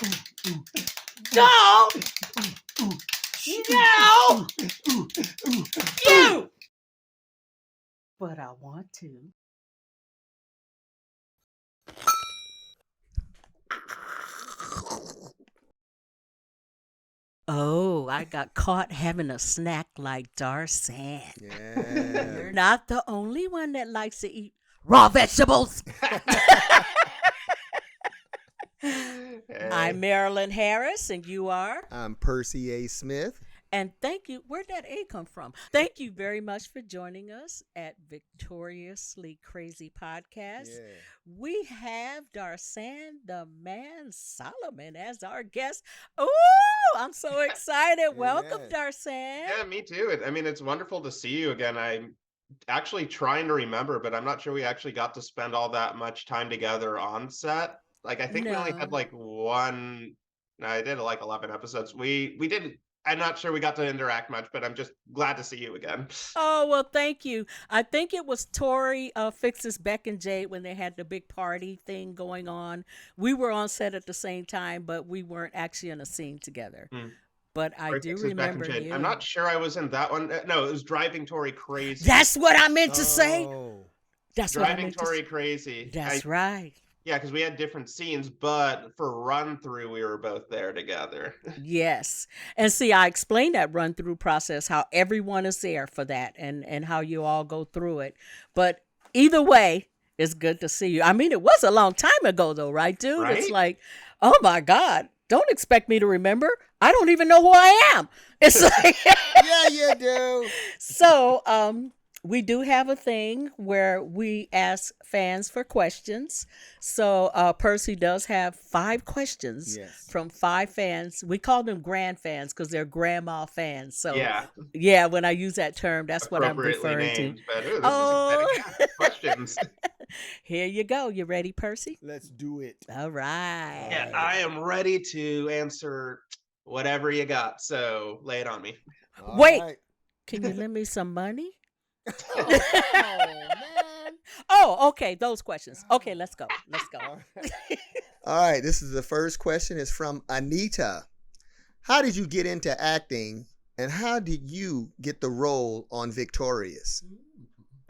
No! No! You! But I want to. Oh, I got caught having a snack like Darsan. Yeah. You're not the only one that likes to eat raw vegetables. I'm Hey. Marilyn Harris, and you are. I'm Percy A. Smith. And thank you. Where'd that A come from? Thank you very much for joining us at Victoriously Crazy Podcast. Yeah. We have Darsan the Man Solomon as our guest. Ooh, I'm so excited. Welcome, Darsan. Yeah, me too. I mean, it's wonderful to see you again. I'm actually trying to remember, but I'm not sure we actually got to spend all that much time together on set. Like, I think we only had No. like one. No, I did like 11 episodes. We didn't. I'm not sure we got to interact much, but I'm just glad to see you again. Oh, well, thank you. I think it was Tori Fixes Beck and Jade when they had the big party thing going on. We were on set at the same time, but we weren't actually in a scene together. Hmm. But I Tori do Fixes Back and remember Jade. you. I'm not sure I was in that one. No, it was Driving Tori Crazy. That's what I meant to say. Oh. That's what I Driving meant Tori to say. Crazy. That's right. Yeah, because we had different scenes, but for run through, we were both there together. Yes. And see, I explained that run through process, how everyone is there for that and how you all go through it. But either way, it's good to see you. I mean, it was a long time ago though, right, dude? It's Right? like, oh my God, don't expect me to remember. I don't even know who I am. It's like Yeah, you do. So, we do have a thing where we ask fans for questions. So, Percy does have 5 questions Yes. from 5 fans. We call them grand fans because they're grandma fans. So, Yeah, yeah, when I use that term, that's what I'm appropriately referring to. named. But ooh, this is Oh, exciting. Questions. here you go. You ready, Percy? Let's do it. All right. Yeah, I am ready to answer whatever you got. So lay it on me. All Wait, right. can you lend me some money? Oh, man. Oh, okay. Those questions. Okay, let's go. Let's go. All right. All right. This is the first question. It's from Anita. How did you get into acting, and how did you get the role on Victorious?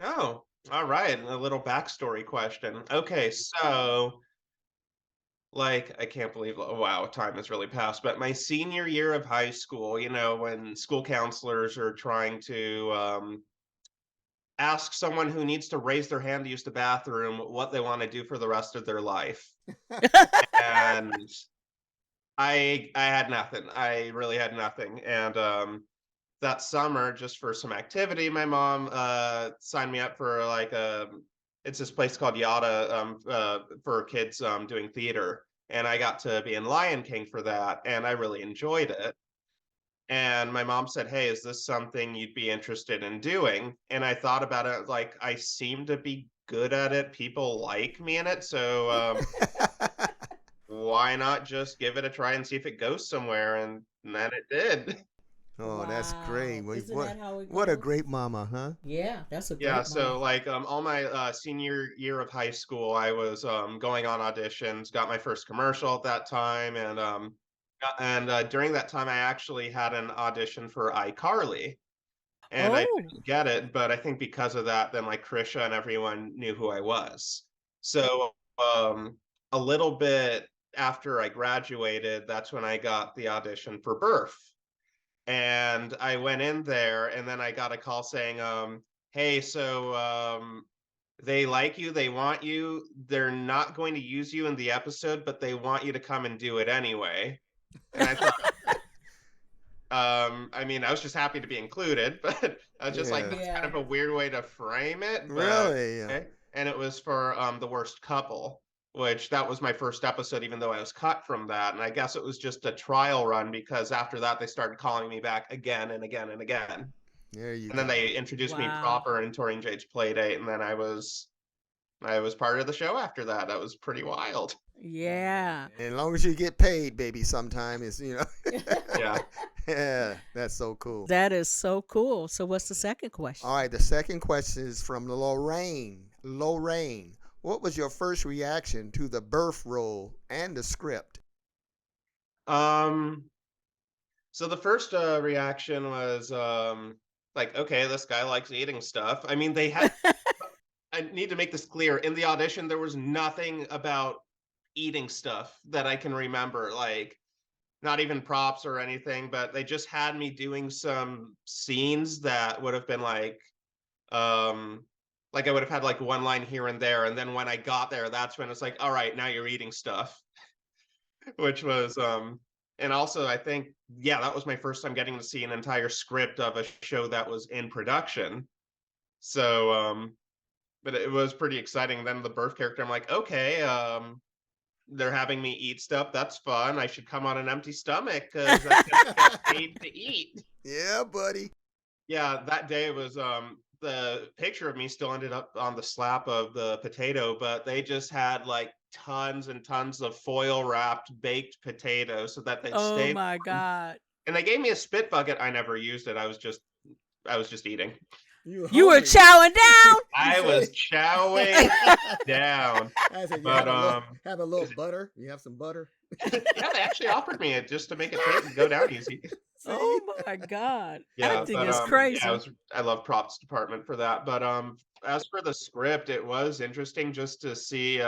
Oh, all right. A little backstory question. Okay, so like I can't believe, oh, wow, time has really passed. But my senior year of high school, you know, when school counselors are trying to ask someone who needs to raise their hand to use the bathroom what they want to do for the rest of their life. And I had nothing. I really had nothing. And that summer, just for some activity, my mom signed me up for like it's this place called Yada for kids doing theater. And I got to be in Lion King for that, and I really enjoyed it. And my mom said, "Hey, is this something you'd be interested in doing?" And I thought about it, like I seem to be good at it. People like me in it, so why not just give it a try and see if it goes somewhere? And then it did. Oh, that's great. Wow. Isn't What, that how it what a goes? great mama, huh? Yeah, that's a Yeah, great so mom. like all my senior year of high school, I was going on auditions, got my first commercial at that time, and during that time, I actually had an audition for iCarly, and I Oh, didn't get it, but I think because of that, then like Krisha and everyone knew who I was. So a little bit after I graduated, that's when I got the audition for Burf. And I went in there, and then I got a call saying, "Hey, so they like you, they want you. They're not going to use you in the episode, but they want you to come and do it anyway." And I thought, I mean, I was just happy to be included, but I was just like, Yeah. that's kind yeah. of a weird way to frame it, but Really? okay. And it was for the worst couple, which that was my first episode, even though I was cut from that. And I guess it was just a trial run because after that they started calling me back again and again and again. There you And then go. they introduced me Wow. proper in Tori and Jade's Playdate, and then I was part of the show after that. That was pretty wild. Yeah. And as long as you get paid, baby, sometime it's, Yeah. yeah, that's so cool. That is so cool. So what's the second question? All right, the second question is from Lorraine. Lorraine, what was your first reaction to the birth role and the script? Um, so the first reaction was like, okay, this guy likes eating stuff. I mean, they had. I need to make this clear. In the audition, there was nothing about eating stuff that I can remember. Like, not even props or anything, but they just had me doing some scenes that would have been um like I would have had like one line here and there, and then when I got there, that's when it's like, all right, now you're eating stuff, which was and also I think, yeah, that was my first time getting to see an entire script of a show that was in production. So but it was pretty exciting. Then the birth character, I'm like, okay, they're having me eat stuff. That's fun. I should come on an empty stomach because I get paid to eat. Yeah, buddy. Yeah, that day was the picture of me still ended up on the slap of the potato, but they just had like tons and tons of foil wrapped baked potatoes so that they'd Oh stay my warm. God. And they gave me a spit bucket. I never used it. I was just eating. You were You were hungry. chowing down? You I was said chowing down. I said you But have a little butter. You have some butter. yeah, they actually offered me it just to make it go down easy. See? Oh my God. Yeah, Acting but is yeah, crazy. I love props department for that. But as for the script, it was interesting just to see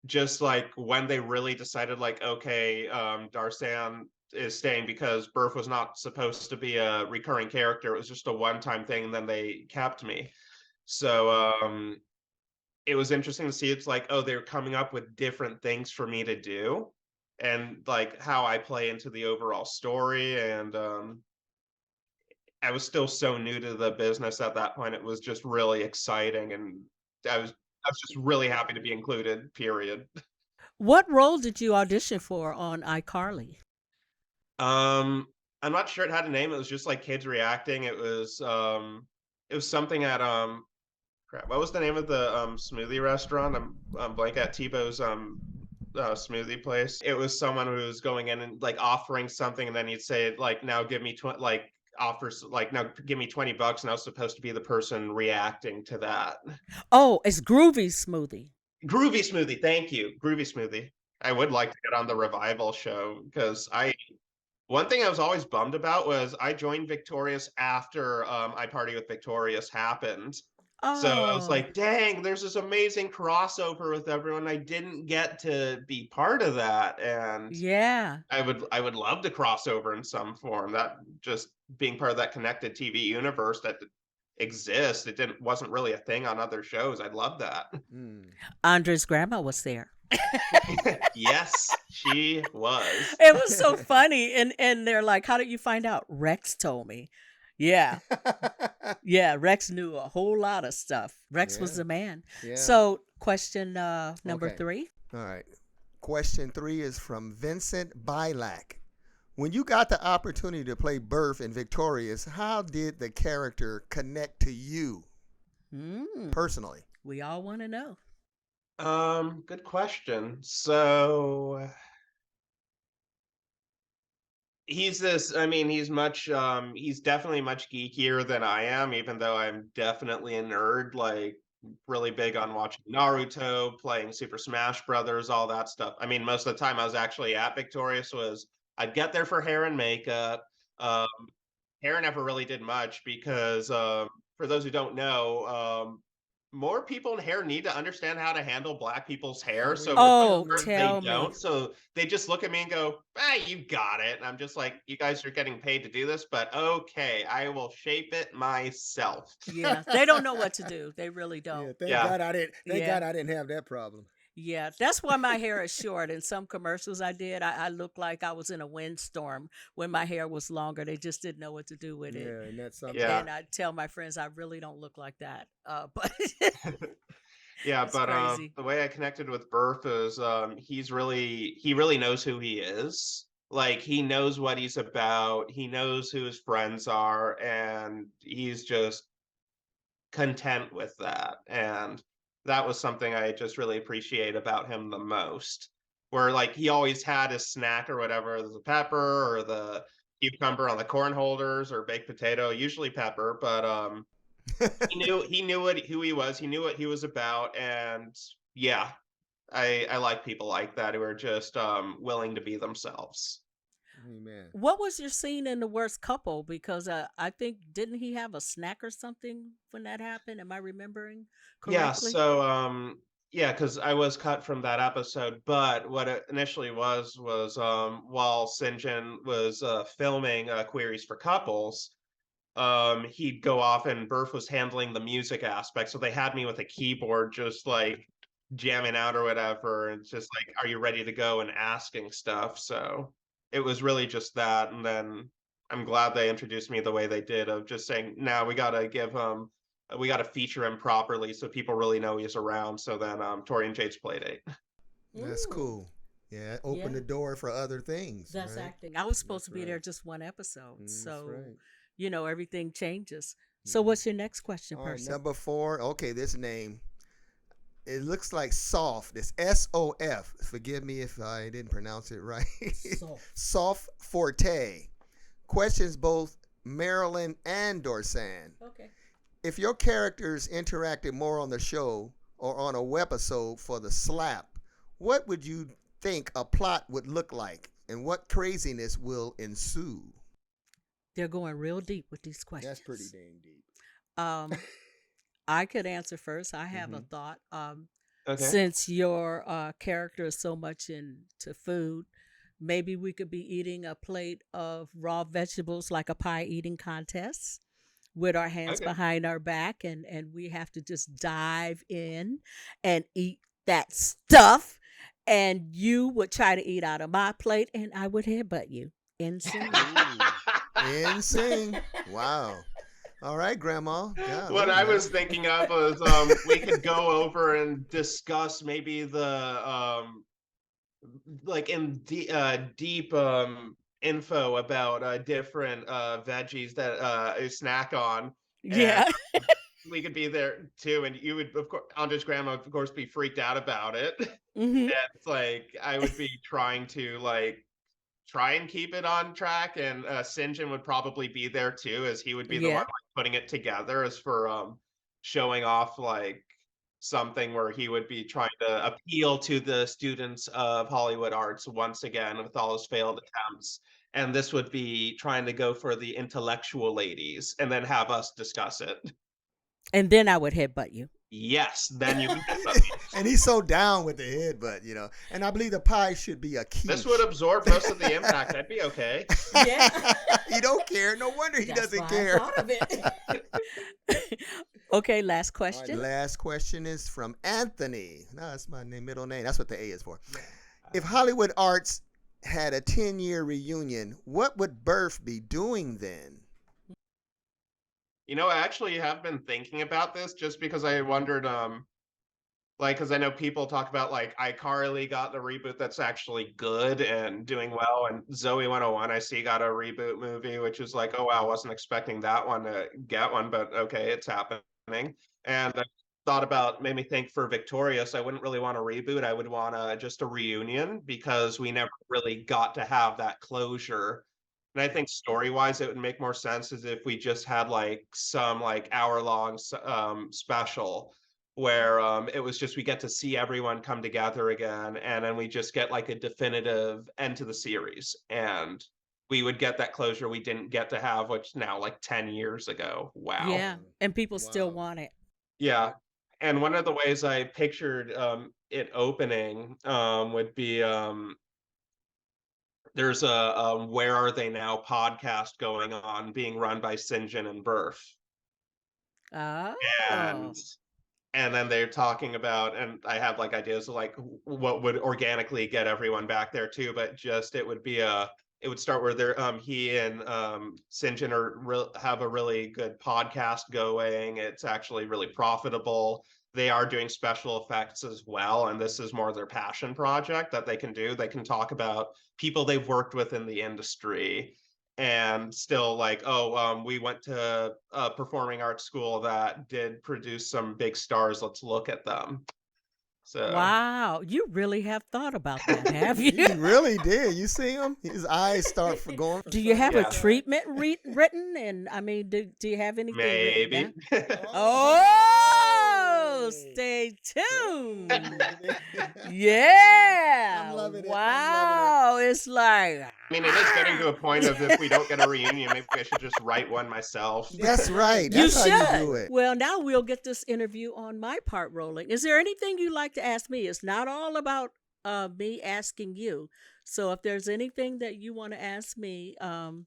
just like when they really decided like, okay, Darsan is staying because Burf was not supposed to be a recurring character. It was just a one-time thing, and then they kept me. So it was interesting to see. It's like, oh, they're coming up with different things for me to do, and like how I play into the overall story. And I was still so new to the business at that point. It was just really exciting, and I was just really happy to be included. Period. What role did you audition for on iCarly? Um, I'm not sure it had a name. It was just like kids reacting. It was something at crap. What was the name of the smoothie restaurant? I'm blank at Tebow's smoothie place. It was someone who was going in and like offering something, and then he'd say like, "Now give me like offers like now give me $20," and I was supposed to be the person reacting to that. Oh, it's Groovy Smoothie. Groovy Smoothie, thank you, Groovy Smoothie. I would like to get on the revival show because I one thing I was always bummed about was I joined Victorious after I Party with Victorious happened. So I was Oh, like, dang, there's this amazing crossover with everyone. I didn't get to be part of that. And yeah. I would love to cross over in some form. That just being part of that connected TV universe that exists. It didn't wasn't really a thing on other shows. I'd love that. Mm. Andre's grandma was there. Yes, she was. It was so funny. And they're like, how did you find out? Rex told me. Yeah. Yeah. Rex knew a whole lot of stuff. Rex was Yeah. the man. Yeah. So question number Okay. 3. All right. Question 3 is from Vincent Bilac. When you got the opportunity to play Burf in Victorious, how did the character connect to you personally? We all want to know. Good question. So I mean, he's definitely much geekier than I am, even though I'm definitely a nerd, like really big on watching Naruto, playing Super Smash Brothers, all that stuff. I mean, most of the time I was actually at Victorious was I'd get there for hair and makeup. Um, hair never really did much because for those who don't know, more people in hair need to understand how to handle black people's hair. So for the Oh, most part, they tell me. don't. So they just look at me and go, "Ah, you got it." And I'm just like, "You guys are getting paid to do this, but okay, I will shape it myself." Yeah. They don't know what to do. They really Yeah, don't. thank Yeah. God I didn't. Thank Yeah. God I didn't have that problem. Yeah, that's why my hair is short. In some commercials I did, I looked like I was in a windstorm when my hair was longer. They just didn't know what to do with it. Yeah, and that's something. Yeah. And I tell my friends I really don't look like that. But Yeah, it's but crazy. the way I connected with Burf is he really knows who he is. Like he knows what he's about. He knows who his friends are, and he's just content with that. And that was something I just really appreciate about him the most. Where like he always had his snack or whatever, the pepper or the cucumber on the corn holders or baked potato, usually pepper, but he knew who he was, he knew what he was about, and yeah, I like people like that who are just willing to be themselves. Amen. What was your scene in The Worst Couple? Because I think, didn't he have a snack or something when that happened? Am I remembering Yeah, correctly? so yeah, because I was cut from that episode, but what it initially was while Sinjin was filming Queries for Couples, he'd go off and Burf was handling the music aspect. So they had me with a keyboard just like jamming out or whatever. And it's just like, are you ready to go, and asking stuff. So it was really just that. And then I'm glad they introduced me the way they did, of just saying, now we got to feature him properly so people really know he's around. So then Tori and Jade's play date. That's Mm, cool. Yeah, open yeah, the door for other things, that's right? acting. I was supposed That's to be there right. just one episode. That's So, right. everything changes. So, Mhm. what's your next question, All right, person? number 4. Okay, this name. It looks like Soft. It's SOF. Forgive me if I didn't pronounce it right. So, Soft Forte. Questions both Marilyn and Darsan. okay. If your characters interacted more on the show or on a webisode for the slap, what would you think a plot would look like, and what craziness will ensue? They're going real deep with these That's pretty questions. dang deep. Um, I could answer first. I have a Hmm. thought. Okay. Since your character is so much into food, maybe we could be eating a plate of raw vegetables like a pie eating contest with our hands Okay. behind our back, and we have to just dive in and eat that stuff. And you would try to eat out of my plate, and I would headbutt you. Insane. Ooh. Insane. Wow. All right, Grandma. What Golly I now. was thinking of was we could go over and discuss maybe the like in deep info about different veggies that I snack on, and Yeah. we could be there too, and you would, of course, Andre's grandma, of course, be freaked out about it. Hmm. It's like I would be trying to like try and keep it on track, and Sinjin would probably be there too, as he would be the one Yeah. like putting it together, as for showing off like something where he would be trying to appeal to the students of Hollywood arts once again with all his failed attempts. And this would be trying to go for the intellectual ladies and then have us discuss it. And then I would headbutt you. Yes, then you would headbutt me. And he's so down with the headbutt. And I believe the pie should be a This would quiche. absorb most of the impact. I'd be okay. Yeah. He don't care. No wonder he That's doesn't why I care. thought of it. Okay, last All right, question. last question is from Anthony. No, that's my middle name. That's what the A is for. If Hollywood Arts had a 10-year reunion, what would Burf be doing then? You know, I actually have been thinking about this just because I wondered, like, because I know people talk about like iCarly got the reboot that's actually good and doing well, and Zoe 101 I see got a reboot movie, which is like, oh wow, wasn't expecting that one to get one, but okay, it's happening. And I thought about, made me think for Victorious, I wouldn't really want a reboot. I would want just a reunion because we never really got to have that closure. And I think story wise, it would make more sense as if we just had like some like hour long special where it was just we get to see everyone come together again, and then we just get like a definitive end to the series, and we would get that closure we didn't get to have, which now like 10 years ago. Wow. Yeah, and people still Wow. want it. Yeah. And one of the ways I pictured it opening would be there's a Where Are They Now podcast going on, being run by Sinjin and Burf. Oh. And then they're talking about, and I have like ideas of like what would organically get everyone back there too, but just it would start where they're he and Sinjin have a really good podcast going. It's actually really profitable. They are doing special effects as well, and this is more their passion project that they can do. They can talk about people they've worked with in the industry, and still like, oh, we went to a performing arts school that did produce some big stars, let's look at them. So Wow, you really have thought about that, have you? He really did. You see him? His eyes start for going from Do you side have to a yeah, side. treatment written? And I mean, do you have anything written maybe. down? Oh, So stay tuned. Yay. I'm Yeah. loving it. I'm loving it. Wow. It's like, I mean, it is getting to a point of if we don't get a reunion, maybe I should just write one myself. That's right. you That's how you should. do it. Well, now we'll get this interview on my part rolling. Is there anything you'd like to ask me? It's not all about me asking you. So if there's anything that you want to ask me, feel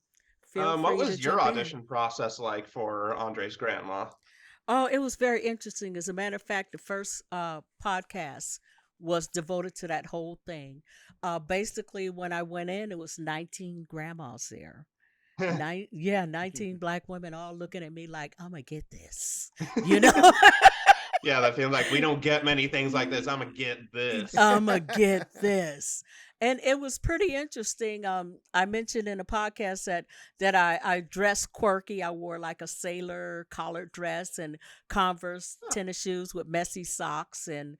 What free to was your jump in. audition process like for Andre's grandma? Oh, it was very interesting. As a matter of fact, the first podcast was devoted to that whole thing. Basically, when I went in, it was 19 grandmas there. 19 black women all looking at me like, I'm going to get this. You know? Yeah, that feels like we don't get many things like this. I'm gonna get this. I'm going to get this. And it was pretty interesting. I mentioned in a podcast that I dressed quirky. I wore like a sailor collared dress and Converse tennis shoes with messy socks. And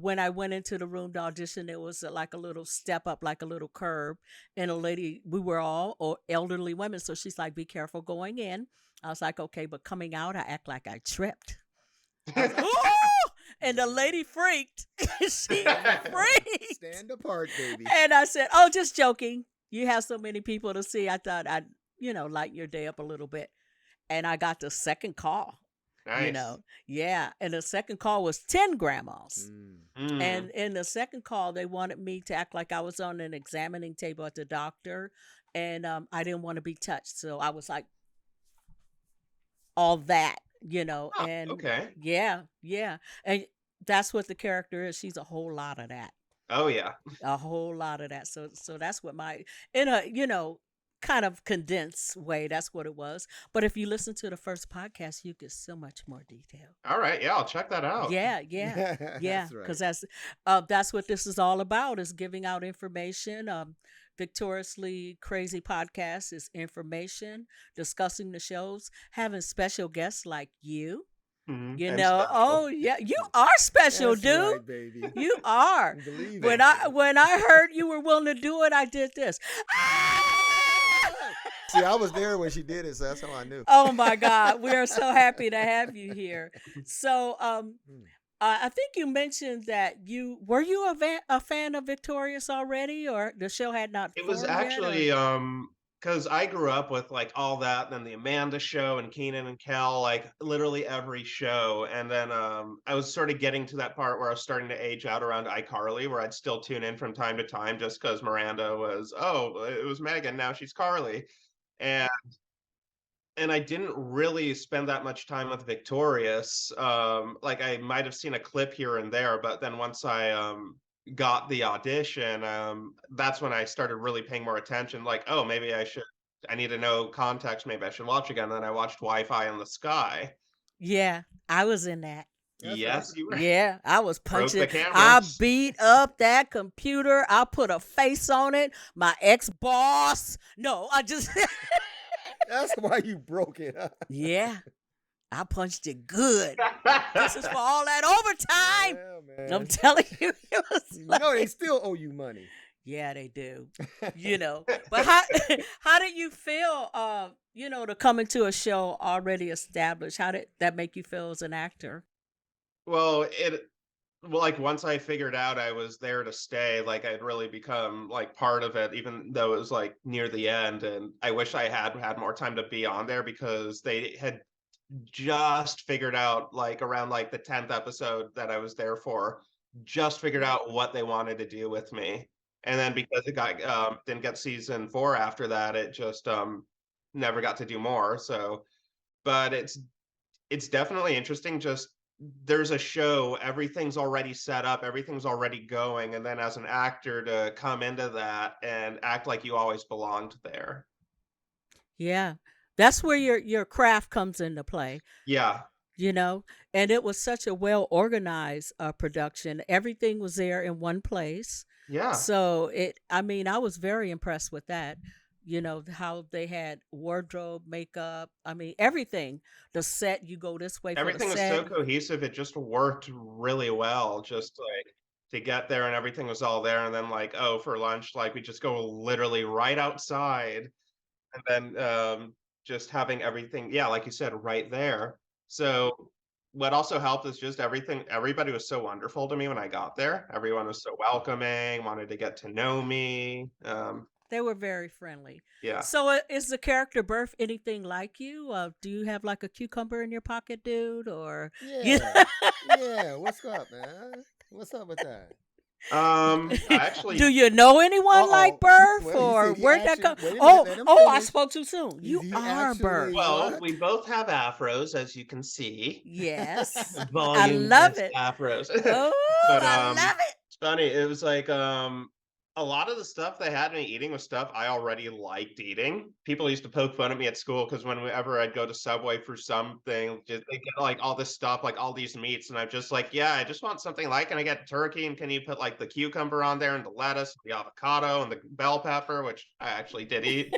when I went into the room to audition, it was like a little step up, like a little curb. And a lady, we were all elderly women. So she's like, be careful going in. I was like, okay, but coming out, I act like I tripped. I was like, "Ooh!" And the lady freaked. She freaked. Stand apart, baby. And I said, oh, just joking. You have so many people to see. I thought I'd, lighten your day up a little bit. And I got the second call. Nice. Yeah. And the second call was 10 grandmas. Mm. And in the second call, they wanted me to act like I was on an examining table at the doctor. And I didn't want to be touched. So I was like, all that, and Okay. yeah. And that's what the character is. She's a whole lot of that. Oh yeah. A whole lot of that. So that's what in a, kind of condensed way, that's what it was. But if you listen to the first podcast, you get so much more detail. All right. Yeah, I'll check that out. Yeah. That's right. Because that's what this is all about, is giving out information. Victoriously Crazy Podcast is information, discussing the shows, having special guests like you. Mhm. You And know, special. oh yeah, you are special, That's dude. right, baby. You are. Believe When it. when I heard you were willing to do it, I did this. See, I was there when she did it, so that's how I knew. Oh my God, we are so happy to have you here. So, I think you mentioned that were you a fan of Victorious already, or the show had not It was formed yet, or- actually because I grew up with like all that, then the Amanda Show and Keenan and Kel, like literally every show. And then I was sort of getting to that part where I was starting to age out around iCarly, where I'd still tune in from time to time just because Miranda was, oh, it was Megan, now she's Carly. And I didn't really spend that much time with Victorious. Like I might have seen a clip here and there, but then once I got the audition, that's when I started really paying more attention. Like, oh, maybe I need to know context. Maybe I should watch again. Then I watched Wi-Fi in the Sky. Yeah, I was in that. That's Yes, right. you were. Yeah, I was Broke the punching. I cameras. beat up that computer. I put a face on it. My ex-boss. No, I just That's why you broke it. Huh? yeah, I punched it good. This is for all that overtime. Yeah, man. I'm telling you, it was You like, know they still owe you money. yeah, they do. But how did you feel? To come into a show already established. How did that make you feel as an actor? Well, like once I figured out I was there to stay, like I'd really become like part of it, even though it was like near the end. And I wish I had more time to be on there because they had just figured out like around like the 10th episode that I was there for, just figured out what they wanted to do with me. And then because it didn't get season 4 after that, it just never got to do more. So, but it's definitely interesting. Just there's a show, everything's already set up, everything's already going, and then as an actor to come into that and act like you always belonged there. Yeah, that's where your craft comes into play. Yeah. And it was such a well organized production. Everything was there in one place. Yeah. So I was very impressed with that. How they had wardrobe, makeup. I mean, everything. The set, you go this way for Everything the was so set. cohesive, it just worked really well. Just like to get there and everything was all there, and then like, oh, for lunch, like we just go literally right outside, and then just having everything, yeah, like you said, right there. So what also helped is just everybody was so wonderful to me when I got there. Everyone was so welcoming, wanted to get to know me. They were very friendly. Yeah. So, is the character Burf anything like you? Do you have like a cucumber in your pocket, dude? Or you? Yeah. Yeah. What's up, man? What's up with that? I Do actually you know anyone like Uh-oh. Burf, Well, he or said he where'd that come? actually, wait a minute, Oh, let him oh, I finish. spoke too soon. You He are Burf. actually, well, what? we both have afros, as you can see. Yes, I love Voluminous it. afros. Oh, But I love it. it's funny. It was like a lot of the stuff they had me eating was stuff I already liked eating. People used to poke fun at me at school because whenever I'd go to Subway for something, just they get like all this stuff, like all these meats, and I'm just like, yeah, I just want something like, can I get turkey and can you put like the cucumber on there and the lettuce, the avocado and the bell pepper, which I actually did eat.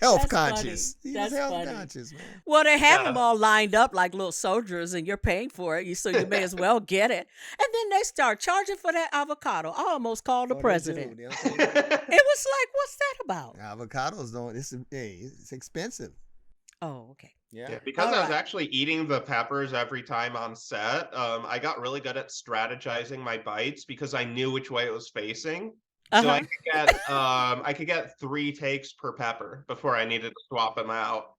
Health That's funny. conscious. He was That's health funny. conscious, man. Well, they have them Yeah. all lined up like little soldiers, and you're paying for it, so you may as well get it. And then they start charging for that avocado. I almost called the Oh, they president. do. They'll say, It was like, what's that about? Avocados don't. It's expensive. Oh, okay. yeah. Yeah, because All I was right. actually eating the peppers every time on set, I got really good at strategizing my bites because I knew which way it was facing. So Uh-huh. I could get 3 takes per pepper before I needed to swap them out.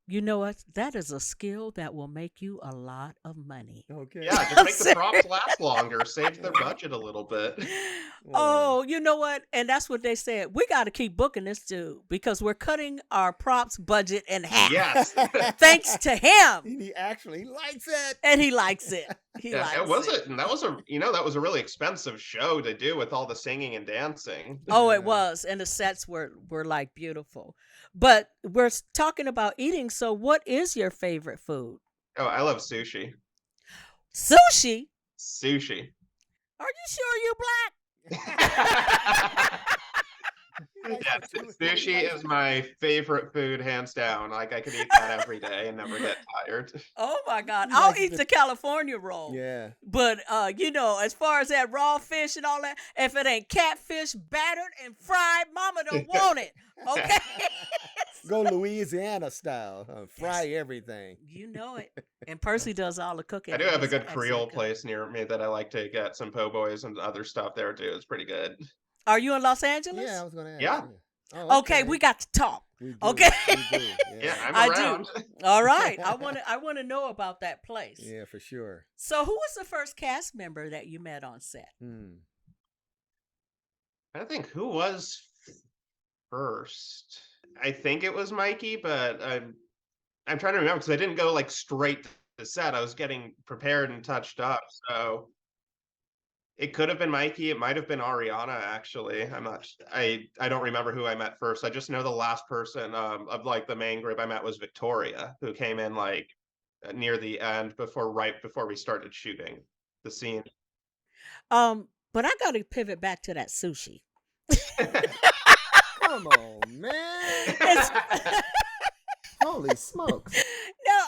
You know what? That is a skill that will make you a lot of money. Okay. Yeah, just make the props last longer, save their budget a little bit. Oh, you know what? And that's what they said. We got to keep booking this dude because we're cutting our props budget in half. Yes. Thanks to him. He actually likes it. And he likes it. He Yeah, likes it was it. and that was a really expensive show to do with all the singing and dancing. Oh, Yeah. it was. And the sets were like beautiful. But we're talking about eating. So what is your favorite food? Oh, I love sushi. Sushi? Sushi. Are you sure you black? Yeah, sushi is my favorite food, hands down. Like I could eat that every day and never get tired. Oh my God. He I'll likes eat the- the California roll. Yeah. But as far as that raw fish and all that, if it ain't catfish battered and fried, mama don't want it. Okay. Go Louisiana style. Fry everything. You know it. And Percy does all the cooking. I do have a He's an good Creole excellent cook. place near me that I like to get some po' boys and other stuff there too. It's pretty good. Are you in Los Angeles? Yeah, I was going to ask. Yeah. Oh, Okay, we got to talk. We do. Okay. We do. Yeah, I'm I do. around. All right. I want to know about that place. Yeah, for sure. So, who was the first cast member that you met on set? I think who was first? I think it was Mikey, but I'm trying to remember because I didn't go like straight to the set. I was getting prepared and touched up, so it could have been Mikey. It might have been Ariana. Actually, I'm not. I don't remember who I met first. I just know the last person of like the main group I met was Victoria, who came in like near the end right before we started shooting the scene. But I got to pivot back to that sushi. Come on, man. Holy smokes. No,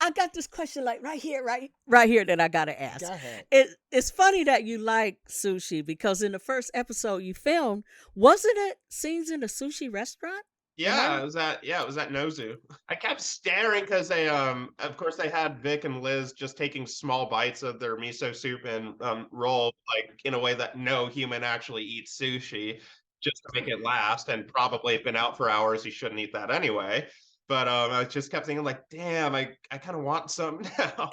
I got this question like right here that I gotta ask. Go ahead. It's funny that you like sushi because in the first episode you filmed, wasn't it scenes in a sushi restaurant? Yeah, it was at Nozu. I kept staring because they of course they had Vic and Liz just taking small bites of their miso soup and roll like in a way that no human actually eats sushi, just to make it last, and probably been out for hours, you shouldn't eat that anyway. But I just kept thinking like, damn, I kind of want some now.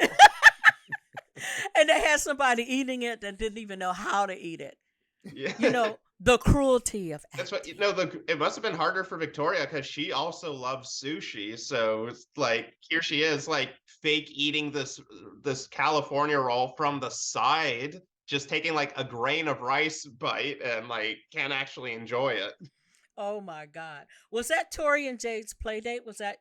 And they had somebody eating it that didn't even know how to eat it. Yeah. You know, the cruelty of That's acting. what it must have been harder for Victoria because she also loves sushi. So it's like here she is, like fake eating this California roll from the side, just taking like a grain of rice bite and like can't actually enjoy it. Oh my God. Was that Tori and Jade's play date? Was that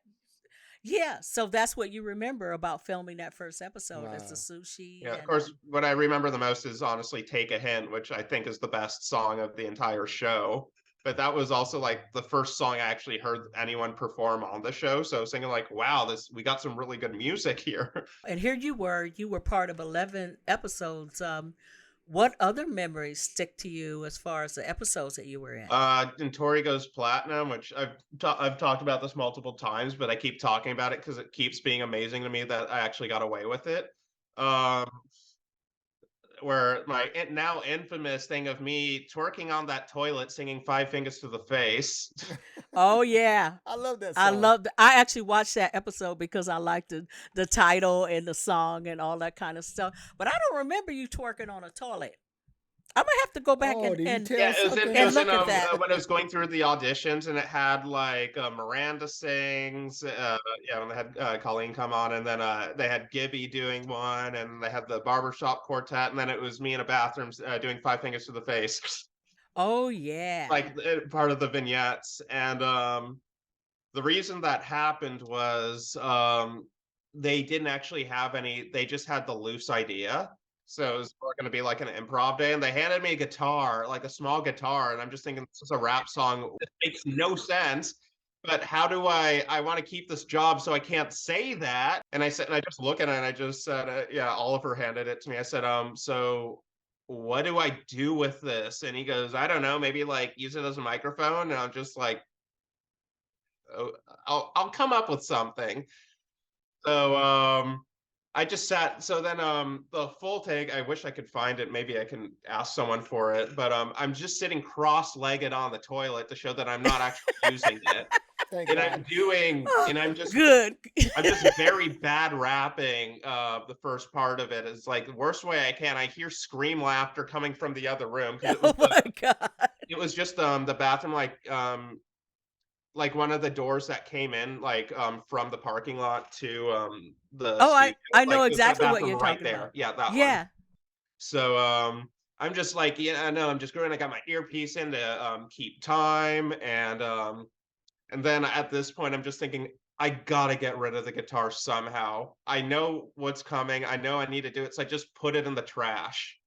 Yeah, so that's what you remember about filming that first episode is the Wow. sushi. Yeah, of and, course, what I remember the most is honestly Take a Hint, which I think is the best song of the entire show. But that was also like the first song I actually heard anyone perform on the show. So I was thinking like, wow, we got some really good music here. and here you were part of 11 episodes. What other memories stick to you as far as the episodes that you were in? And Tori Goes Platinum, which I've talked about this multiple times, but I keep talking about it because it keeps being amazing to me that I actually got away with it. Um, where my now infamous thing of me twerking on that toilet singing Five Fingers to the Face. Oh yeah. I love that I song. I actually watched that episode because I liked the title and the song and all that kind of stuff. But I don't remember you twerking on a toilet. I'm gonna have to go back Oh, did you tell Yeah, us something? it and was in look at that. when I was going through the auditions, and it had like Miranda sings, yeah, when they had Colleen come on, and then they had Gibby doing one, and they had the barbershop quartet, and then it was me in a bathroom doing Five Fingers to the Face, Oh yeah. like part of the vignettes. And the reason that happened was they didn't actually have any, they just had the loose idea. So it was going to be like an improv day, and they handed me a guitar, like a small guitar, and I'm just thinking this is a rap song. It makes no sense. But how do I want to keep this job, so I can't say that? And I said, and I just look at it, and I just said, yeah, Oliver handed it to me. I said, so what do I do with this? And he goes, I don't know, maybe like use it as a microphone. And I'm just like, oh, I'll come up with something. So I just sat. So then the full take, I wish I could find it. Maybe I can ask someone for it. But I'm just sitting cross-legged on the toilet to show that I'm not actually using it. Thank And God. I'm Good. just very bad rapping. The first part of it is like the worst way I can. I hear scream laughter coming from the other room because Oh my God. it was just the bathroom, like one of the doors that came in like from the parking lot to the Oh, studio, I like know there's that exactly what bathroom you're right talking there. about. Yeah, that one. Yeah. So I'm just like, yeah, I know, I'm just going, I got my earpiece in to keep time, and then at this point I'm just thinking I gotta get rid of the guitar somehow. I know what's coming, I know I need to do it, so I just put it in the trash.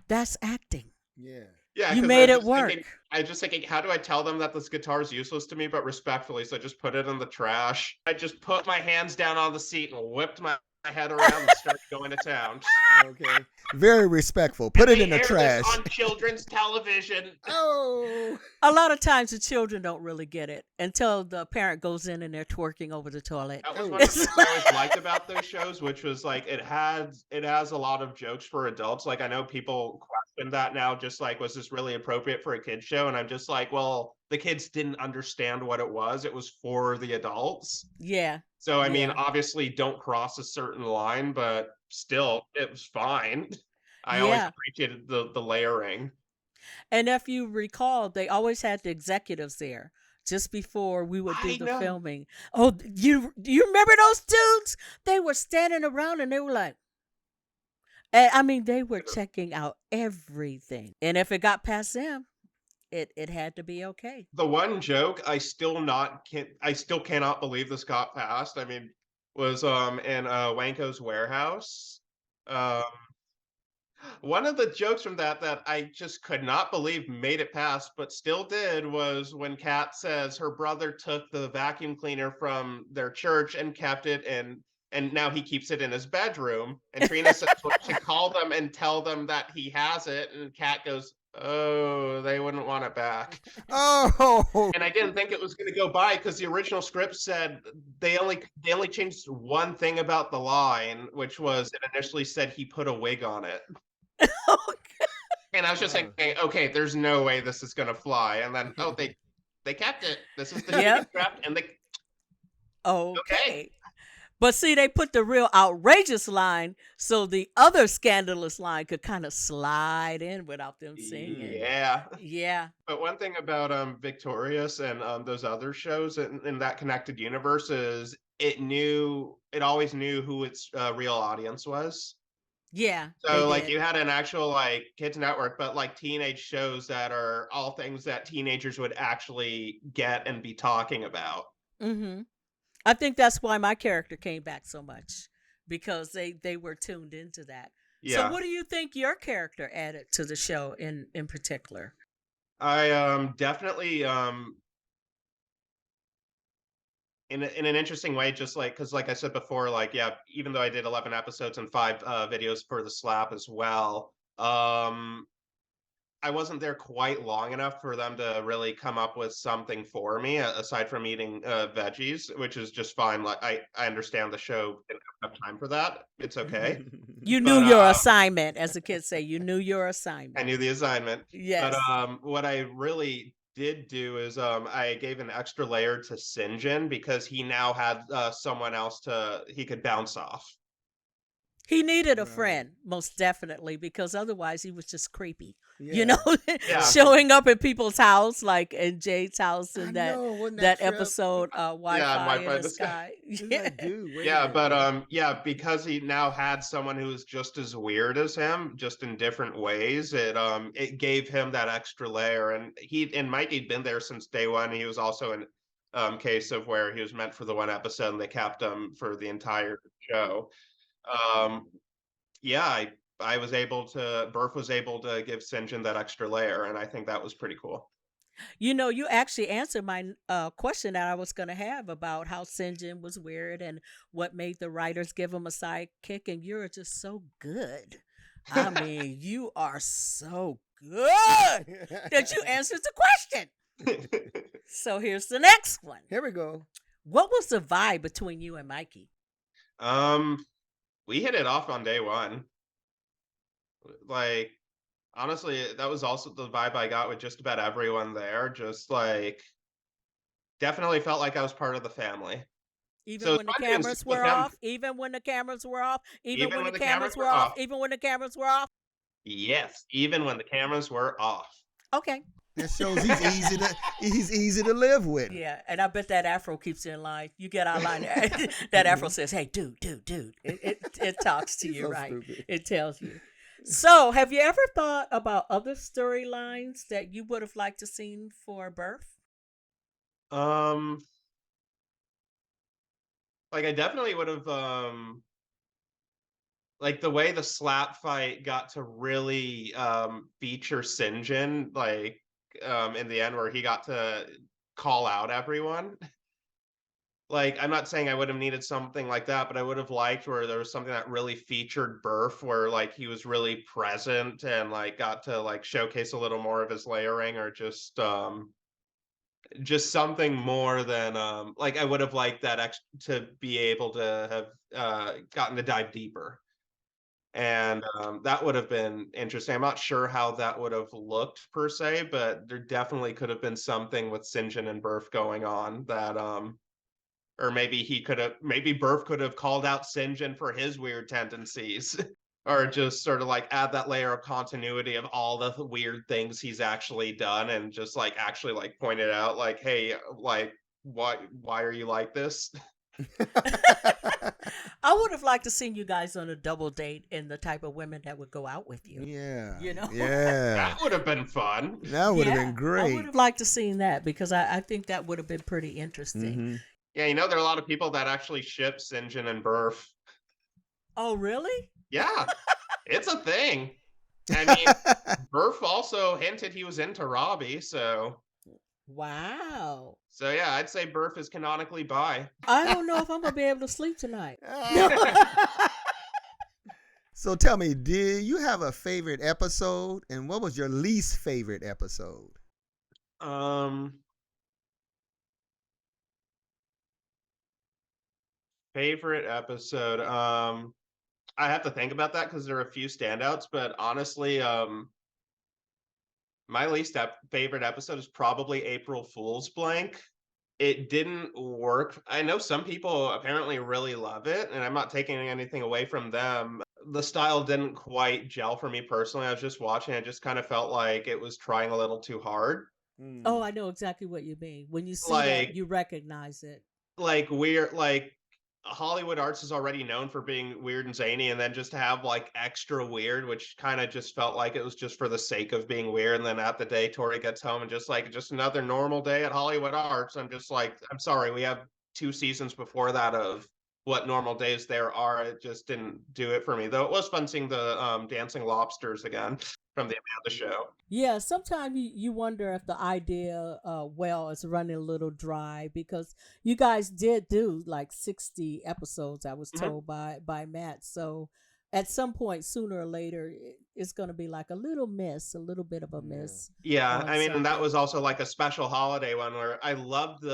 That's acting. Yeah. Yeah, You because made it work. I was just thinking, how do I tell them that this guitar is useless to me, but respectfully? So I just put it in the trash. I just put my hands down on the seat and whipped my head around and started going to town. Okay. Very respectful. Put And it they in the air this trash. on children's television. Oh. A lot of times the children don't really get it until the parent goes in and they're twerking over the toilet. That was Oh. one of the things I always liked about those shows, which was like it has a lot of jokes for adults. Like I know people question that now, just like, was this really appropriate for a kid's show? And I'm just like, well, the kids didn't understand what it was. It was for the adults. Yeah. So I mean, Yeah. obviously don't cross a certain line, but still it was fine. I always Yeah. appreciated the layering. And if you recall, they always had the executives there just before we would do I the know. filming. Oh, you remember those dudes? They were standing around and they were like, and I mean, they were checking out everything. And if it got past them, it had to be okay. The one joke I still cannot believe this got passed. I mean, was in Wanko's warehouse. Um One of the jokes from that I just could not believe made it past, but still did, was when Kat says her brother took the vacuum cleaner from their church and kept it, and now he keeps it in his bedroom. And Trina says to call them and tell them that he has it, and Kat goes, "Oh, they wouldn't want it back." Oh. And I didn't think it was going to go by because the original script said they only changed one thing about the line, which was it initially said he put a wig on it. And I was just Oh. thinking, okay, there's no way this is gonna fly. And then, oh, they kept it. This is the Yep. draft, and they okay. Okay. But see, they put the real outrageous line so the other scandalous line could kind of slide in without them seeing it. Yeah. Yeah. But one thing about Victorious and those other shows in that connected universe is it always knew who its real audience was. Yeah, they So like did. you had an actual like kids network, but like teenage shows that are all things that teenagers would actually get and be talking about. Mhm. I think that's why my character came back so much because they were tuned into that. So Yeah. what do you think your character added to the show in particular? I definitely in an interesting way, just like because like I said before, like yeah, even though I did 11 episodes and 5 videos for the slap as well, I wasn't there quite long enough for them to really come up with something for me aside from eating veggies, which is just fine. Like I understand the show didn't have enough time for that. It's okay. You knew But your assignment, as the kids say. You knew your I assignment. knew the assignment. But Yes. what I really did do is I gave an extra layer to Sinjin because he now had someone else he could bounce off. He needed a Right. friend, most definitely, because otherwise he was just creepy. You Yeah. know, Yeah. showing up at people's house, like in Jade's house I in that know. Wasn't that that trip? episode, Yeah, and Wi-Fi in Wi-Fi the this guy. sky. It's Yeah. like, dude, wait a Yeah, minute. but Man. yeah, because he now had someone who was just as weird as him, just in different ways, it gave him that extra layer. And Mikey'd been there since day one. He was also in case of where he was meant for the one episode and they kept him for the entire show. Um yeah, I was able to Burf was able to give Sinjin that extra layer, and I think that was pretty cool. You know, you actually answered my question that I was going to have about how Sinjin was weird and what made the writers give him a sidekick, and you're just so good. I mean, you are so good that you answered the question. So here's the next one. Here we go. What was the vibe between you and Mikey? We hit it off on day one. Like honestly, that was also the vibe I got with just about everyone there. Just like definitely felt like I was part of the family. So Even it's when the fun doing cameras stuff with were him, off, even when the cameras were off, even even when when the the cameras cameras were were off, off. even when the cameras were off. Yes, even when the cameras were off. Okay. That shows he's easy to live with. Yeah, and I bet that Afro keeps you in line. You get out of line. That Afro says, "Hey, dude." It talks to He's you, so right? stupid. It tells you. So, have you ever thought about other storylines that you would have liked to seen for Birth? Um, like I definitely would have like the way the slap fight got to really feature Sinjin, like in the end where he got to call out everyone. Like I'm not saying I would have needed something like that, but I would have liked where there was something that really featured Burf, where like he was really present and like got to like showcase a little more of his layering, or just something more than like I would have liked that to be able to have gotten to dive deeper. And that would have been interesting. I'm not sure how that would have looked per se, but there definitely could have been something with Sinjin and Burf going on that or maybe Burf could have called out Sinjin for his weird tendencies. Or just sort of like add that layer of continuity of all the weird things he's actually done and just like actually like point it out like, hey, like why are you like this? I would have liked to seen you guys on a double date and the type of women that would go out with you. Yeah. You know? Yeah. That would have been fun. That would have been I great. would have liked to seen that because I think that would have been pretty interesting. Mm-hmm. Yeah, there are a lot of people that actually ship Sinjin and Burf. Oh, really? Yeah, it's a thing. I mean, Burf also hinted he was into Robbie, so Wow. yeah, I'd say Burf is canonically bi. I don't know if I'm gonna be able to sleep tonight. So tell me, did you have a favorite episode, and what was your least favorite episode? Favorite episode. I have to think about that because there are a few standouts, but honestly, my least favorite episode is probably April Fool's Blank. It didn't work. I know some people apparently really love it, and I'm not taking anything away from them. The style didn't quite gel for me personally. I was just watching, I just kind of felt like it was trying a little too hard. Oh, I know exactly what you mean. When you see that, Like you recognize it. like weird like Hollywood Arts is already known for being weird and zany, and then just to have like extra weird, which kind of just felt like it was just for the sake of being weird. And then at the day Tori gets home and just another normal day at Hollywood Arts. I'm just like, I'm sorry, we have 2 seasons before that of what normal days there are. It just didn't do it for me. Though it was fun seeing the dancing lobsters again. from the Amanda Show. Yeah, sometimes you wonder if the idea, well, is running a little dry because you guys did do like 60 episodes, I was Mhm. told by Matt. So at some point, sooner or later, it's going to be like a little miss, a little bit of a Yeah. miss Yeah, on I mean, that something. was also like a special holiday one where I loved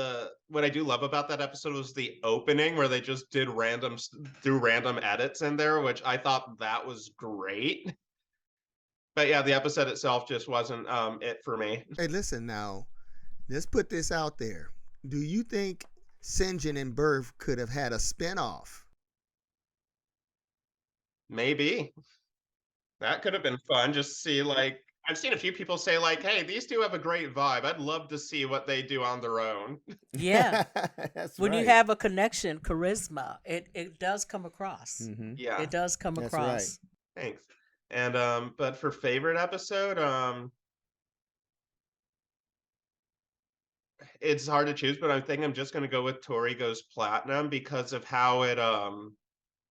what I do love about that episode was the opening where they just did threw random edits in there, which I thought that was great. But yeah, the episode itself just wasn't it for me. Hey, listen now. Let's put this out there. Do you think Sinjin and Burf could have had a spinoff? Maybe that could have been fun. Just see like I've seen a few people say like, "Hey, these two have a great vibe. I'd love to see what they do on their own." Yeah. That's When you right. have a connection, charisma, it does come across. Mm-hmm. Yeah, It does come That's right. across. thanks. And but for favorite episode, it's hard to choose, but I think I'm just gonna go with Tori Goes Platinum because of how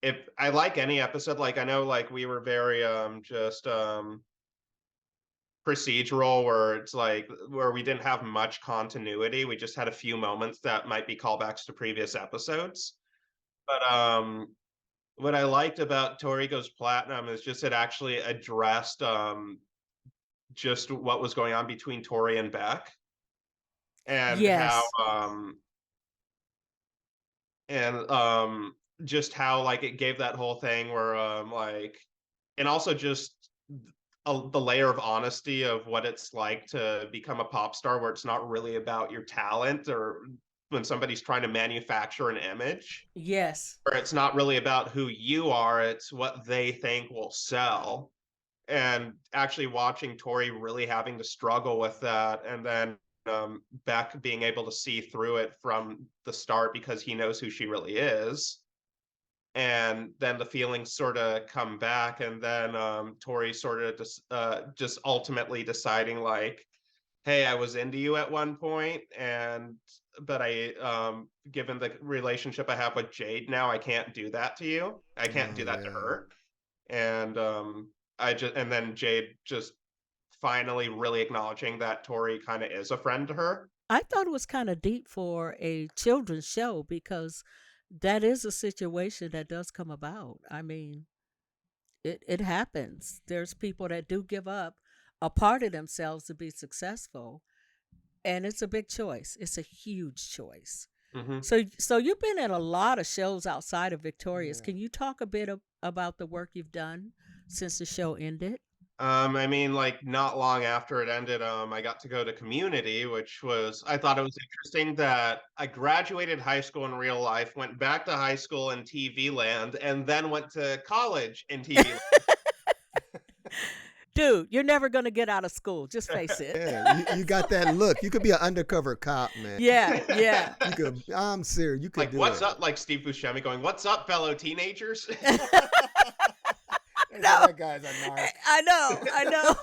if I like any episode, like I know like we were very just procedural where it's like where we didn't have much continuity. We just had a few moments that might be callbacks to previous episodes. But what I liked about Tori Goes Platinum is just it actually addressed just what was going on between Tori and Beck and how Yes. and just how like it gave that whole thing where like and also just the layer of honesty of what it's like to become a pop star where it's not really about your talent or when somebody's trying to manufacture an image Yes. where it's not really about who you are, it's what they think will sell. And actually watching Tori really having to struggle with that and then Beck being able to see through it from the start because he knows who she really is. And then the feelings sort of come back, and then Tori sort of just ultimately deciding like, "Hey, I was into you at one point, and but given the relationship I have with Jade now, I can't do that to you. I can't Oh do that to yeah. her." And and then Jade just finally really acknowledging that Tori kind of is a friend to her. I thought it was kind of deep for a children's show because that is a situation that does come about. I mean, it happens. There's people that do give up a part of themselves to be successful, and it's a big choice. It's a huge choice. Hmm. So you've been in a lot of shows outside of Victorious. Yeah. Can you talk a bit about the work you've done since the show ended? I mean, like not long after it ended, I got to go to Community, which was I thought it was interesting that I graduated high school in real life, went back to high school in TV land, and then went to college in TV Dude, you're never going to get out of school. Just face it. Yeah, you got that look. You could be an undercover cop, man. Yeah, yeah. You land. could. I'm serious. You could Like, do what's it. up? Like Steve Buscemi going, "What's up, fellow teenagers?" They say No, that guy's a narc. I know, I know.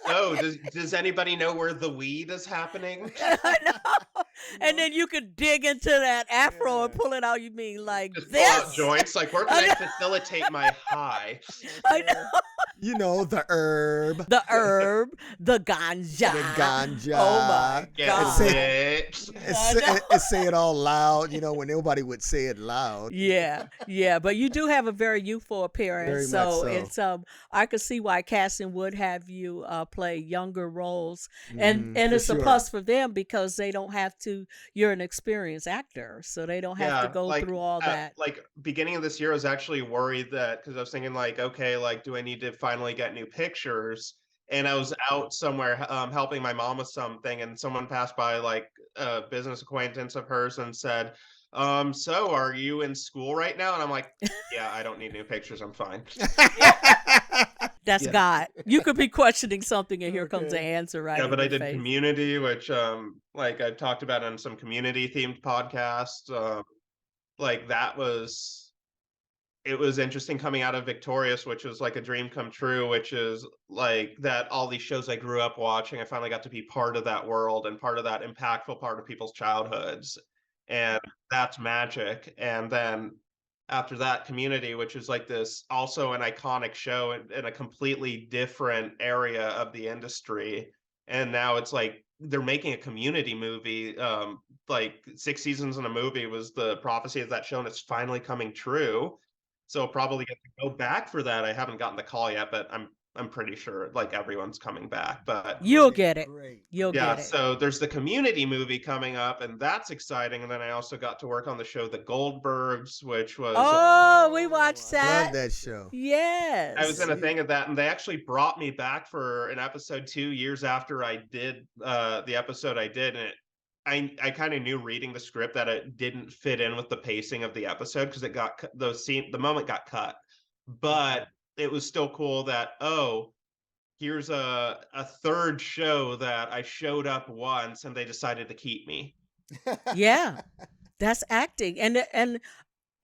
Oh, does anybody know where the weed is happening? I know. You And know? then you could dig into that afro and Yeah. pull it out. You mean like Just pull out this? joints. Like, where can I I know. facilitate my high? I know. You know the herb, The herb, the ganja. the ganja. Oh my Get And God. say, rich. and I say, know. and say it all loud. You know when nobody would say it loud. Yeah, yeah, but you do have a very youthful appearance, Very much so so. it's I could see why casting would have you play younger roles, Mhm, and for it's a sure. plus for them because they don't have to. You're an experienced actor, so they don't have to Yeah, go through all that. like beginning of this year, I was actually worried that because I was thinking like, okay, like, do I need to finally get new pictures? And I was out somewhere helping my mom with something, and someone passed by, like a business acquaintance of hers, and said, so are you in school right now?" And I'm like, "Yeah, I don't need new pictures. I'm fine." Yeah, that's Yeah. God. You could be questioning something, and here comes the Okay. answer right Yeah, in but I your did face. Community, which like I've talked about on some community themed podcasts. Like that was it was interesting coming out of Victorious, which was like a dream come true, which is like that all these shows I grew up watching, I finally got to be part of that world and part of that impactful part of people's childhoods. And that's magic. And then after that, Community, which is like this also an iconic show in a completely different area of the industry. And now it's like they're making a Community movie. Like 6 seasons in a movie was the prophecy of that show, and it's finally coming true. So I'll probably get to go back for that. I haven't gotten the call yet, but I'm pretty sure like everyone's coming back. But You'll Great, get it. great. You'll yeah, get it. so there's the Community movie coming up, and that's exciting. And then I also got to work on the show The Goldbergs, which was Oh, we Oh, watched I Love that. that show. I was in Yes. a thing of that, and they actually brought me back for an episode 2 years after I did the episode I did, and I kind of knew reading the script that it didn't fit in with the pacing of the episode because it got the moment got cut, but it was still cool that here's a third show that I showed up once and they decided to keep me. Yeah. That's acting. And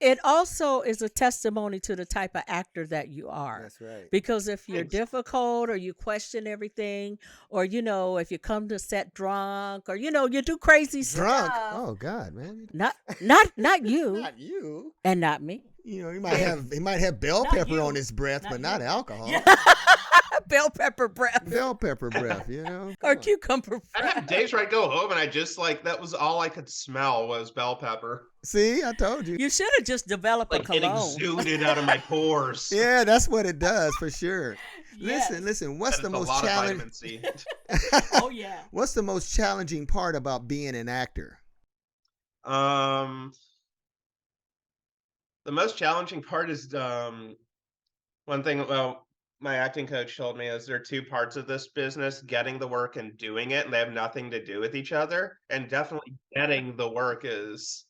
it also is a testimony to the type of actor that you are. That's right. Because if you're Thanks. difficult or you question everything, or if you come to set drunk, or you do crazy Drunk. stuff. Oh God, man. Not you Not you. and not me. You know, he might have bell Not pepper you. on his breath, Not but not you. alcohol. Yeah. Bell pepper breath Bell pepper breath, you know. or Come on. cucumber I'd breath. have days where I'd go home and I just like that was all I could smell was bell pepper. See, I told you. You should have just developed a Like it cologne. exuded out of my pores. Yeah, that's what it does for sure. Yes. Listen. What's And the it's a most lot of challenging? vitamin C. Oh yeah. What's the most challenging part about being an actor? Um, the most challenging part is one thing. Well, my acting coach told me is there are two parts of this business: getting the work and doing it, and they have nothing to do with each other. And definitely getting the work is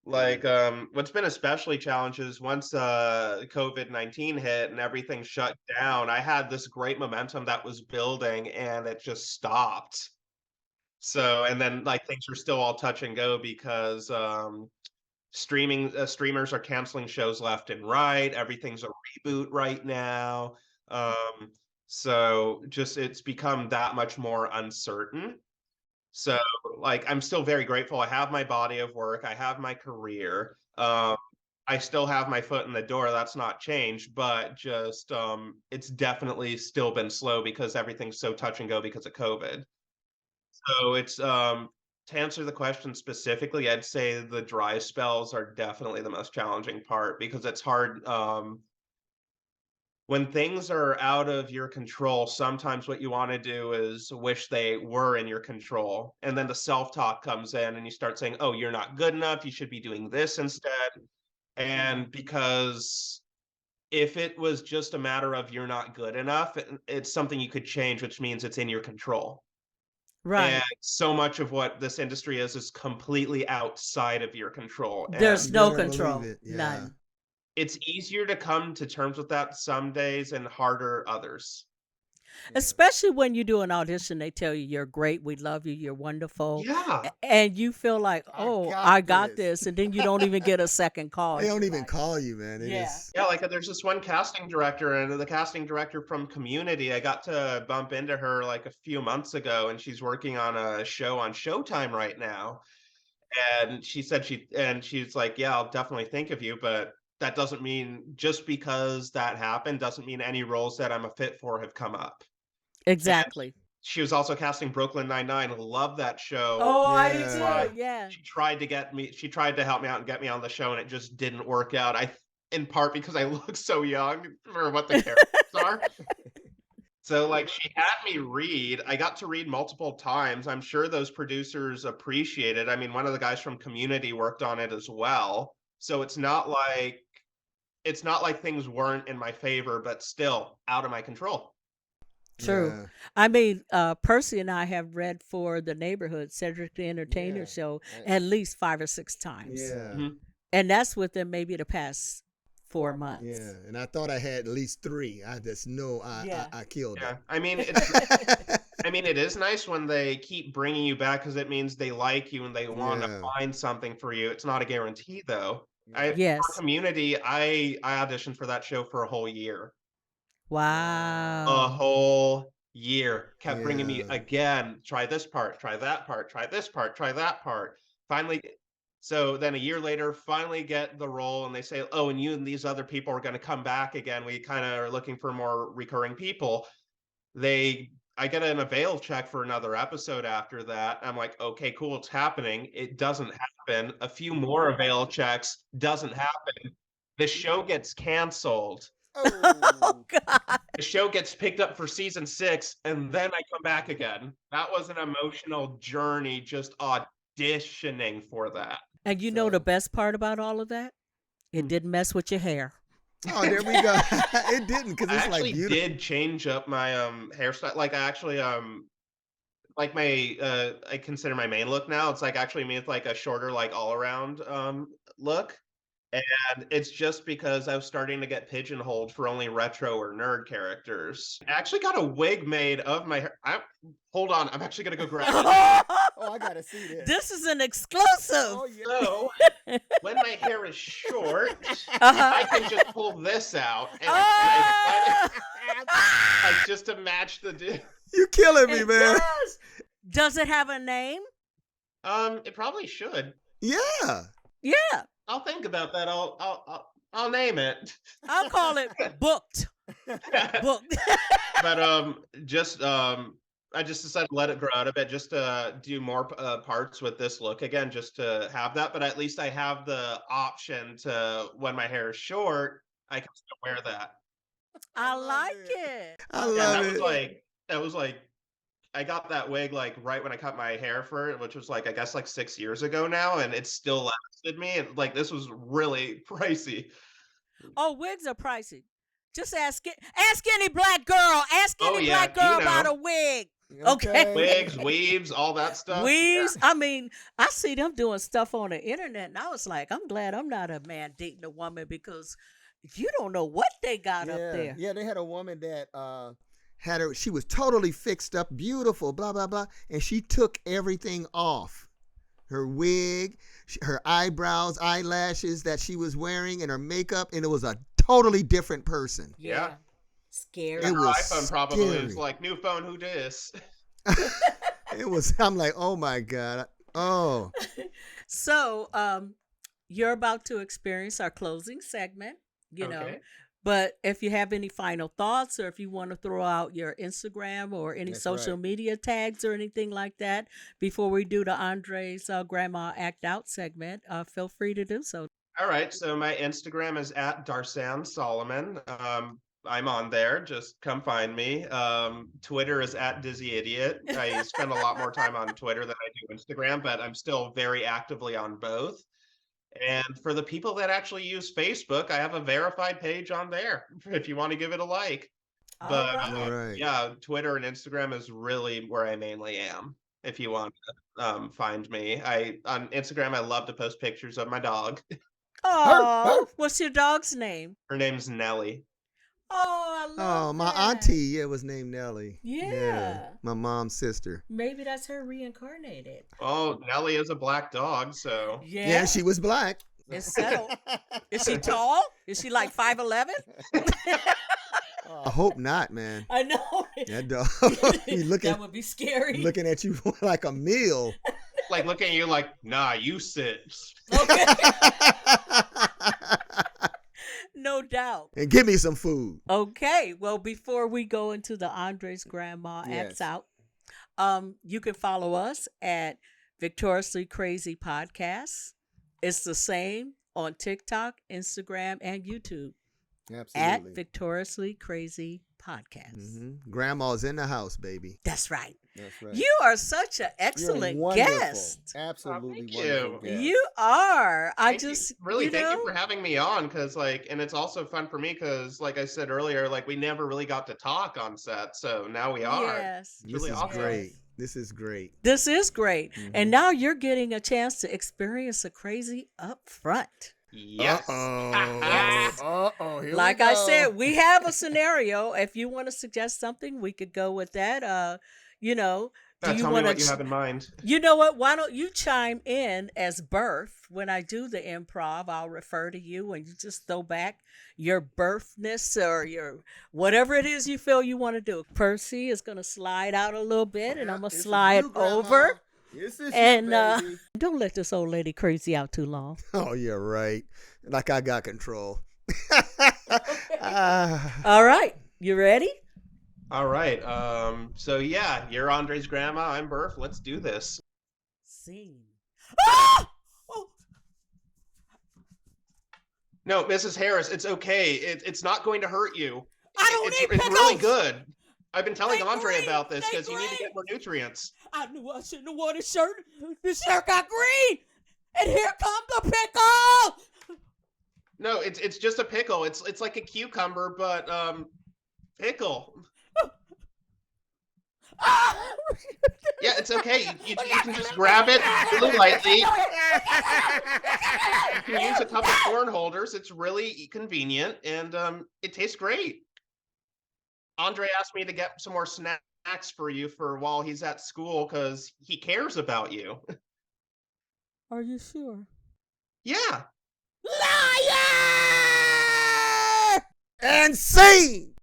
like what's been especially challenging is once COVID-19 hit and everything shut down, I had this great momentum that was building and it just stopped. So, and then like things are still all touch and go because streamers are canceling shows left and right. Everything's a reboot right now. Um, so just it's become that much more uncertain. So like I'm still very grateful. I have my body of work, I have my career. I still have my foot in the door. That's not changed, but just it's definitely still been slow because everything's so touch and go because of COVID. So it's to answer the question specifically, I'd say the dry spells are definitely the most challenging part because it's hard when things are out of your control. Sometimes what you want to do is wish they were in your control. And then the self-talk comes in and you start saying, "Oh, you're not good enough. You should be doing this instead." And because if it was just a matter of you're not good enough, it's something you could change, which means it's in your control. And Right. so much of what this industry is completely outside of your control. And There's You no better believe control. it. Yeah. None. it's easier to come to terms with that some days and harder others. Especially when you do an audition, they tell you you're great, we love you, you're wonderful, Yeah. and you feel like, I oh, got I got this. this, and then you don't even get a second call. They don't You're even like, call you, man. It Yeah. is. Yeah, like there's this one casting director, and the casting director from Community, I got to bump into her like a few months ago, and she's working on a show on Showtime right now. And she said she's like, "Yeah, I'll definitely think of you, but that doesn't mean just because that happened doesn't mean any roles that I'm a fit for have come up." And Exactly. she was also casting Brooklyn Nine-Nine. Love that show. Oh, I do Yeah. too. Yeah. She tried to help me out and get me on the show, and it just didn't work out. In part because I look so young for what the characters are. So like she had me read. I got to read multiple times. I'm sure those producers appreciate it. I mean, one of the guys from Community worked on it as well. So it's not like things weren't in my favor, but still out of my control. True. Yeah. I mean, Percy and I have read for the neighborhood Cedric the Entertainer Yeah. show I- at least 5 or 6 times, Yeah. Mhm. and that's within maybe the past 4 months. Yeah. And I thought I had at least 3. I just know Yeah. I killed Yeah. it. I mean, it is nice when they keep bringing you back because it means they like you and they want to Yeah. find something for you. It's not a guarantee though. For Yes. Community, I auditioned for that show for a whole year. A Wow. whole year. Kept bringing me Yeah. again. Try this part. Try that part. Try this part. Try that part. Finally, So then a year later, finally get the role, and they say, "Oh, and you and these other people are going to come back again. We kind of are looking for more recurring people." I get an avail check for another episode after that. I'm like, okay, cool, it's happening. It doesn't happen. A few more avail checks, doesn't happen. The show gets canceled. Oh Oh, God. The show gets picked up for season 6, and then I come back again. That was an emotional journey, just auditioning for that. And you know the so best part about all of that? It Hmm. didn't mess with your hair. Oh, there we go. It didn't, because I it's like actually beautiful. did change up my hairstyle. Like I actually like my I consider my main look now. It's like actually me with like a shorter, like all around look. And it's just because I was starting to get pigeonholed for only retro or nerd characters. I actually got a wig made of my hair. Hold on, I'm actually gonna go grab it. oh, I gotta see this. This is an exclusive. Oh yeah. So when my hair is short, Uh-huh. I can just pull this out and Oh! like just to match the You killing me, It man. does. Does it have a name? it probably should. Yeah. Yeah. I'll think about that. I'll name it. I'll call it Booked. Booked. But I just decided to let it grow out a bit, just to do more parts with this look again, just to have that. But at least I have the option to, when my hair is short, I can still wear that. I love like it. it. I And love that it. was like I got that wig like right when I cut my hair for it, which was like I guess like 6 years ago now, and it still lasted me. And like this was really pricey. Oh, wigs are pricey. Just ask any black girl. Ask Oh, any yeah, black girl you about know. a wig. Okay. Wigs, weaves, all that stuff. Weaves. I mean, I see them doing stuff on the internet, and I was like, I'm glad I'm not a man dating a woman, because you don't know what they got up there. Yeah, they had a woman that Had her, she was totally fixed up, beautiful, blah, blah, blah. And she took everything off. Her wig, her eyebrows, eyelashes that she was wearing, and her makeup, and it was a totally different person. Yeah. Scary. It Her was iPhone probably is scary. like, new phone, who dis? It was, I'm like, oh my God. Oh. So, you're about to experience our closing segment, you know. Okay. But if you have any final thoughts, or if you want to throw out your Instagram or any That's social right. media tags or anything like that before we do the Andre's Grandma Act Out segment, feel free to do so. All right, so my Instagram is at Darsan Solomon. I'm on there. Just come find me. Twitter is at Dizzy Idiot. I spend a lot more time on Twitter than I do Instagram, but I'm still very actively on both. And for the people that actually use Facebook, I have a verified page on there if you want to give it a like. All But right. All right. yeah, Twitter and Instagram is really where I mainly am. If you want to find me, on Instagram I love to post pictures of my dog. Oh, what's your dog's name? Her name's Nellie. Oh, I love Oh, my that. auntie, yeah, was named Nellie. Yeah. My mom's sister. Maybe that's her reincarnated. Oh, Nellie is a black dog, so Yeah. Yeah, she was black. It's settled. Is she tall? Is she like 5'11"? I hope not, man. I know. That dog be looking, That would be scary. looking at you like a meal. like looking at you like, nah, you sit. Okay. No doubt. And give me some food. Okay. Well, before we go into the Andre's Grandma Acts Yes. Out, you can follow us at Victoriously Crazy Podcast. It's the same on TikTok, Instagram, and YouTube at Absolutely. Victoriously Crazy Podcast. Grandma's in the house, baby. That's right. That's right. You are such an You're excellent wonderful. guest. Absolutely thank wonderful you. guest. You are. Thank you. Really, thank you for having me on, because and it's also fun for me because like I said earlier, like we never really got to talk on set, so now we are. Yes. It's really This is awesome. great. This is great. This is great. And now you're getting a chance to experience a crazy up front. Yes. Yes. Uh-oh. Here Like we I go. said, we have a scenario. If you want to suggest something, we could go with that. You know, do you Tell me want what you to? have in mind. You know what? Why don't you chime in as Burf? When I do the improv, I'll refer to you, and you just throw back your Burfness or your whatever it is you feel you want to do. Percy is going to slide out a little bit, and I'm going to This is slide you, Grandma. over. This is And baby. don't let this old lady crazy out too long. Oh, you're right. Like I got control. All right, you ready? All right. So yeah, you're Andre's grandma. I'm Burf. Let's do this. Scene. Ah! Oh, No, Mrs. Harris, it's okay. It's not going to hurt you. I don't need It's really pickles! good. I've been telling They Andre green! about this They because you need to green! get more nutrients. I knew I shouldn't have worn a shirt. The shirt got green, and here comes the pickle. No, it's just a pickle. It's like a cucumber, but pickle. Ah! Yeah, it's okay. You can just grab it really lightly. You can use a couple corn holders. It's really convenient, and it tastes great. Andre asked me to get some more snacks for you for while he's at school because he cares about you. Are you sure? Yeah. Liar! And scene.